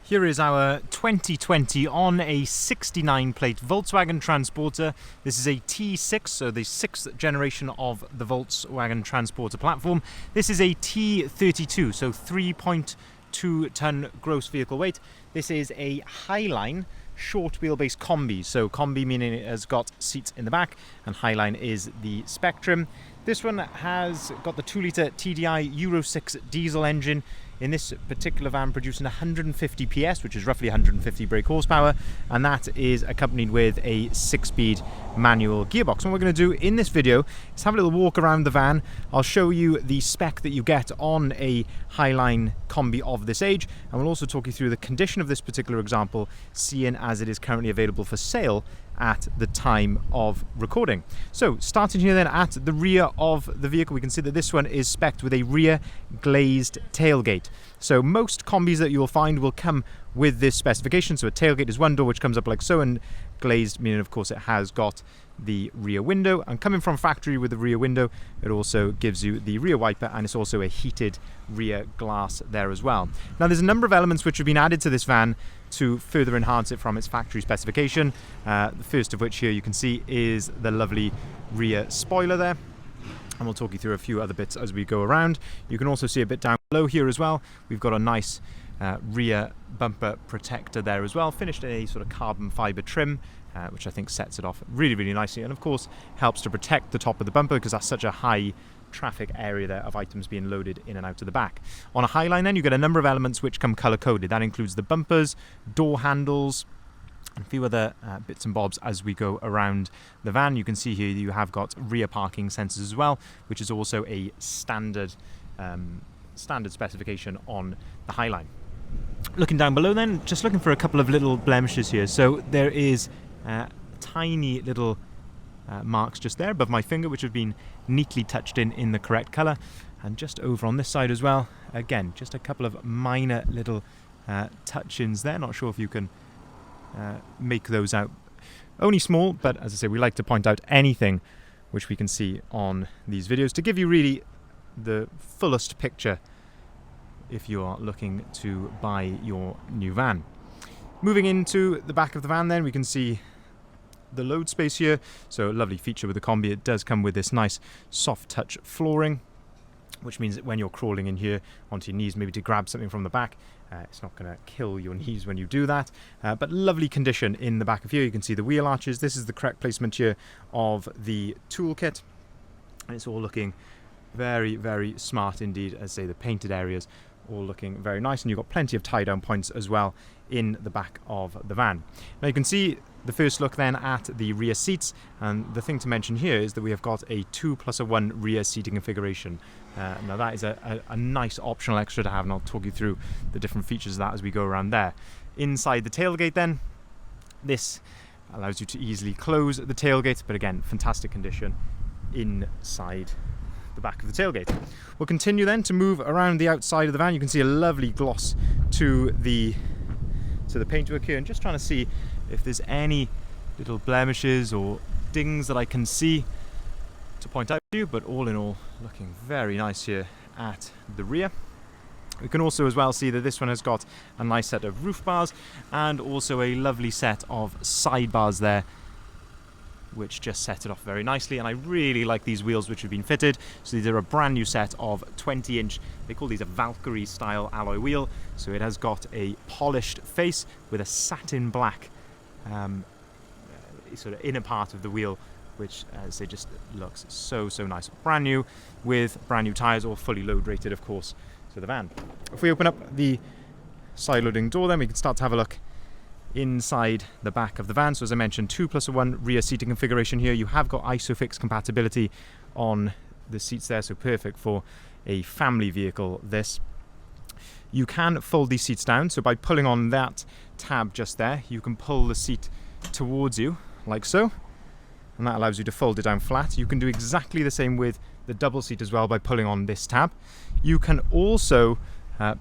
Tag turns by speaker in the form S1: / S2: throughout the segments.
S1: Here is our 2020 on a 69 plate Volkswagen Transporter. This is a T6, so the 6th generation of the Volkswagen Transporter platform. This is a T32, so 3.2 ton gross vehicle weight. This is a Highline short wheelbase Kombi, so Kombi meaning it has got seats in the back, and Highline is the spectrum. This one has got the 2-litre TDI Euro 6 diesel engine. In this particular van, producing 150 PS, which is roughly 150 brake horsepower, and that is accompanied with a 6-speed manual gearbox. And what we're going to do in this video is have a little walk around the van. I'll show you the spec that you get on a Highline Kombi of this age, and we'll also talk you through the condition of this particular example, seeing as it is currently available for sale at the time of recording. So starting here then at the rear of the vehicle, we can see that this one is spec'd with a rear glazed tailgate. So most Kombis that you'll find will come with this specification. So a tailgate is one door which comes up like so, and glazed meaning of course it has got the rear window, and coming from factory with the rear window, it also gives you the rear wiper, and it's also a heated rear glass there as well. Now there's a number of elements which have been added to this van to further enhance it from its factory specification. The first of which here you can see is the lovely rear spoiler there, and we'll talk you through a few other bits as we go around. You can also see a bit down below here as well. We've got a nice rear bumper protector there as well, finished in a sort of carbon fibre trim, which I think sets it off really, really nicely, and of course helps to protect the top of the bumper because that's such a high traffic area there of items being loaded in and out of the back. On a Highline then you get a number of elements which come colour coded. That includes the bumpers, door handles, and a few other bits and bobs as we go around the van. You can see here you have got rear parking sensors as well, which is also a standard specification on the Highline. Looking down below then, just looking for a couple of little blemishes here. So there is tiny little marks just there above my finger, which have been neatly touched in the correct colour, and just over on this side as well, again just a couple of minor little touch-ins there. Not sure if you can make those out, only small, but as I say, we like to point out anything which we can see on these videos to give you really the fullest picture if you are looking to buy your new van. Moving into the back of the van then, we can see the load space here. So a lovely feature with the Kombi, it does come with this nice soft touch flooring, which means that when you're crawling in here onto your knees, maybe to grab something from the back, it's not going to kill your knees when you do that. But lovely condition in the back of here. You can see the wheel arches. This is the correct placement here of the toolkit, and it's all looking very, very smart indeed. As I say, the painted areas all looking very nice, and you've got plenty of tie-down points as well in the back of the van. Now you can see the first look then at the rear seats, and the thing to mention here is that we have got a 2+1 rear seating configuration. Now that is a nice optional extra to have, and I'll talk you through the different features of that as we go around there. Inside the tailgate then, this allows you to easily close the tailgate, but again, fantastic condition inside the back of the tailgate. We'll continue then to move around the outside of the van. You can see a lovely gloss to the paintwork here, and just trying to see if there's any little blemishes or dings that I can see to point out to you, but all in all looking very nice here at the rear. We can also as well see that this one has got a nice set of roof bars and also a lovely set of sidebars there, which just set it off very nicely. And I really like these wheels which have been fitted. So these are a brand new set of 20-inch, they call these a Valkyrie style alloy wheel. So it has got a polished face with a satin black sort of inner part of the wheel, which as I say just looks so nice. Brand new with brand new tyres, all fully load rated of course to the van. If we open up the side loading door then, we can start to have a look inside the back of the van. So as I mentioned, 2+1 rear seating configuration here. You have got ISOFIX compatibility on the seats there, so perfect for a family vehicle this. You can fold these seats down, so by pulling on that tab just there, you can pull the seat towards you like so, and that allows you to fold it down flat. You can do exactly the same with the double seat as well by pulling on this tab. You can also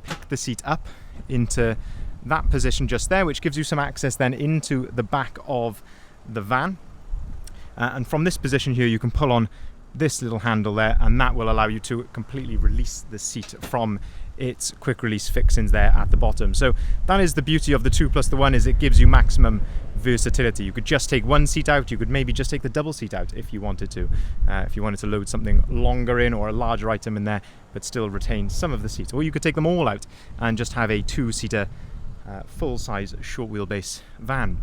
S1: pick the seat up into that position just there, which gives you some access then into the back of the van, and from this position here you can pull on this little handle there, and that will allow you to completely release the seat from its quick release fixings there at the bottom. So that is the beauty of the 2+1, is it gives you maximum versatility. You could just take one seat out, you could maybe just take the double seat out if you wanted to. If you wanted to load something longer in or a larger item in there, but still retain some of the seats. Or you could take them all out and just have a 2-seater full-size short wheelbase van.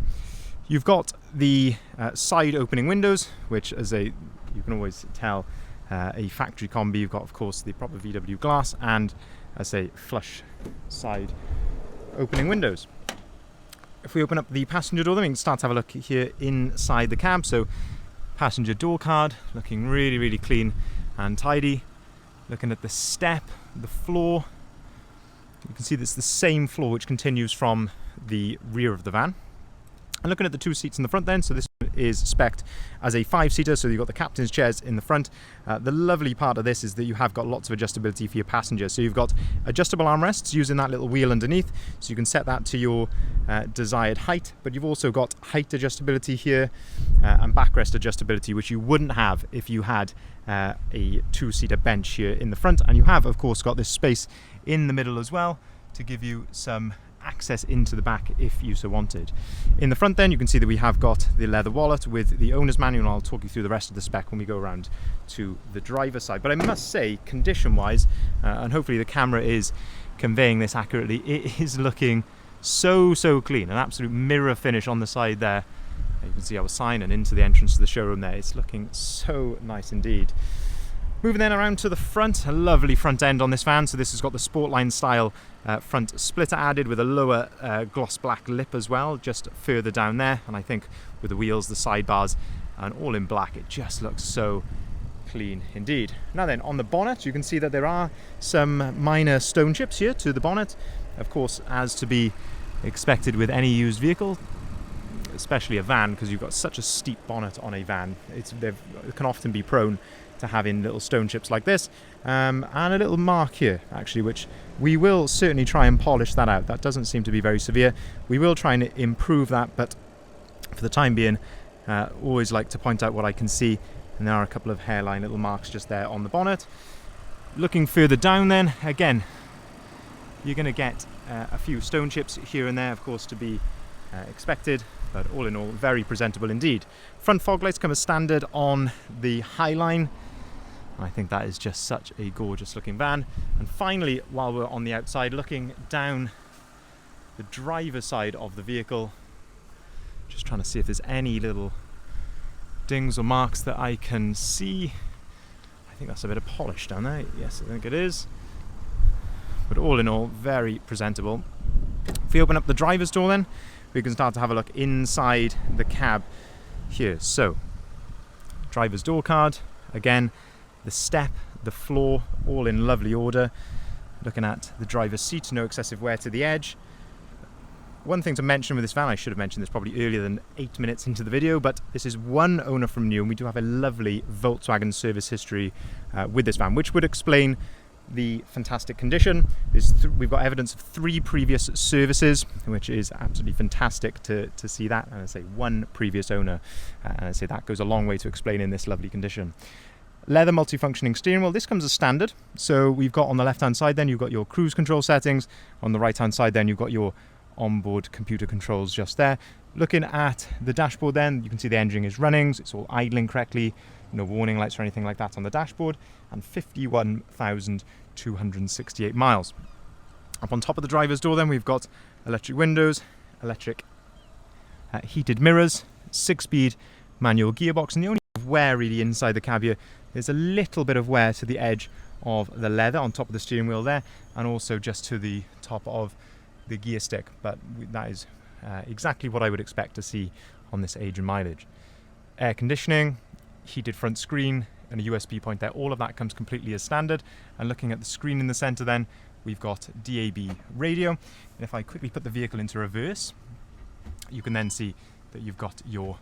S1: You've got the side opening windows, which you can always tell a factory Kombi. You've got, of course, the proper VW glass and, as I say, flush side opening windows. If we open up the passenger door, then we can start to have a look here inside the cab. So passenger door card, looking really, really clean and tidy. Looking at the step, the floor, you can see that's the same floor which continues from the rear of the van. And looking at the 2 seats in the front then, so this is spec'd as a 5-seater, so you've got the captain's chairs in the front. The lovely part of this is that you have got lots of adjustability for your passengers. So you've got adjustable armrests using that little wheel underneath, so you can set that to your desired height, but you've also got height adjustability here and backrest adjustability, which you wouldn't have if you had a 2-seater bench here in the front. And you have, of course, got this space in the middle as well to give you some access into the back if you so wanted. In the front then, you can see that we have got the leather wallet with the owner's manual, and I'll talk you through the rest of the spec when we go around to the driver's side. But I must say, condition wise, and hopefully the camera is conveying this accurately, it is looking so clean. An absolute mirror finish on the side there. You can see our sign and into the entrance to the showroom there. It's looking so nice indeed. Moving then around to the front, a lovely front end on this van. So this has got the Sportline style front splitter added with a lower gloss black lip as well, just further down there. And I think with the wheels, the sidebars, and all in black, it just looks so clean indeed. Now then, on the bonnet, you can see that there are some minor stone chips here to the bonnet. Of course, as to be expected with any used vehicle, especially a van, because you've got such a steep bonnet on a van. It can often be prone to having little stone chips like this, and a little mark here actually, which we will certainly try and polish that out. That doesn't seem to be very severe. We will try and improve that, but for the time being, always like to point out what I can see, and there are a couple of hairline little marks just there on the bonnet. Looking further down then, again, you're going to get a few stone chips here and there, of course, to be expected, but all in all, very presentable indeed. Front fog lights come as standard on the Highline. I think that is just such a gorgeous looking van. And finally, while we're on the outside, looking down the driver's side of the vehicle, just trying to see if there's any little dings or marks that I can see. I think that's a bit of polish down there. Yes, I think it is. But all in all, very presentable. If we open up the driver's door then, we can start to have a look inside the cab here. So, driver's door card, again, the step, the floor, all in lovely order. Looking at the driver's seat, no excessive wear to the edge. One thing to mention with this van, I should have mentioned this probably earlier than 8 minutes into the video, but this is one owner from new, and we do have a lovely Volkswagen service history with this van, which would explain the fantastic condition. We've got evidence of 3 previous services, which is absolutely fantastic to see that. And I say one previous owner, and I say that goes a long way to explaining this lovely condition. Leather multifunctioning steering wheel. This comes as standard. So we've got on the left hand side then you've got your cruise control settings. On the right hand side then you've got your onboard computer controls just there. Looking at the dashboard then, you can see the engine is running, so it's all idling correctly. No warning lights or anything like that on the dashboard, and 51,268 miles. Up on top of the driver's door then we've got electric windows, electric heated mirrors, 6-speed manual gearbox, and the only wear really inside the cab here, there's a little bit of wear to the edge of the leather on top of the steering wheel there, and also just to the top of the gear stick, but that is exactly what I would expect to see on this age and mileage. Air conditioning, heated front screen, and a USB point there. All of that comes completely as standard. And looking at the screen in the center then, we've got DAB radio. And if I quickly put the vehicle into reverse, you can then see that you've got your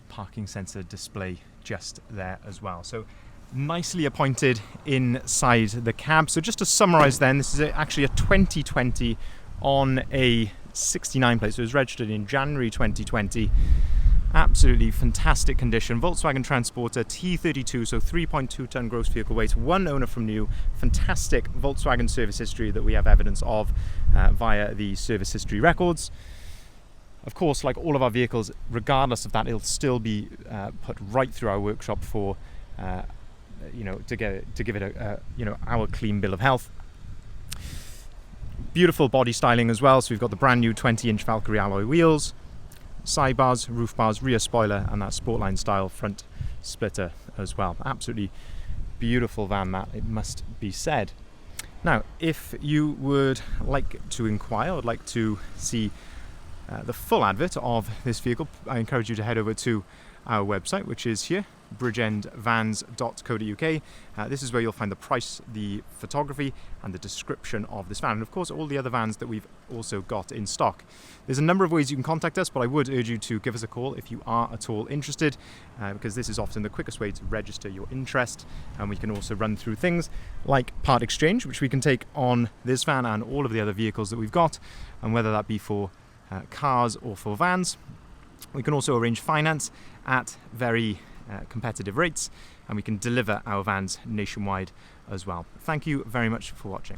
S1: parking sensor display just there as well. So nicely appointed inside the cab. So just to summarize then, this is actually a 2020 on a 69 plate. So it was registered in January 2020. Absolutely fantastic condition. Volkswagen Transporter T32, so 3.2 ton gross vehicle weight, one owner from new. Fantastic Volkswagen service history that we have evidence of via the service history records. Of course, like all of our vehicles, regardless of that, it'll still be put right through our workshop for, to give it our clean bill of health. Beautiful body styling as well. So we've got the brand new 20-inch Valkyrie alloy wheels, sidebars, roof bars, rear spoiler, and that Sportline style front splitter as well. Absolutely beautiful van, that, it must be said. Now, if you would like to inquire, would like to see the full advert of this vehicle, I encourage you to head over to our website, which is here, bridgeendvans.co.uk. This is where you'll find the price, the photography, and the description of this van, and of course all the other vans that we've also got in stock. There's a number of ways you can contact us, but I would urge you to give us a call if you are at all interested, because this is often the quickest way to register your interest. And we can also run through things like part exchange, which we can take on this van and all of the other vehicles that we've got, and whether that be for cars or for vans. We can also arrange finance at very competitive rates, and we can deliver our vans nationwide as well. Thank you very much for watching.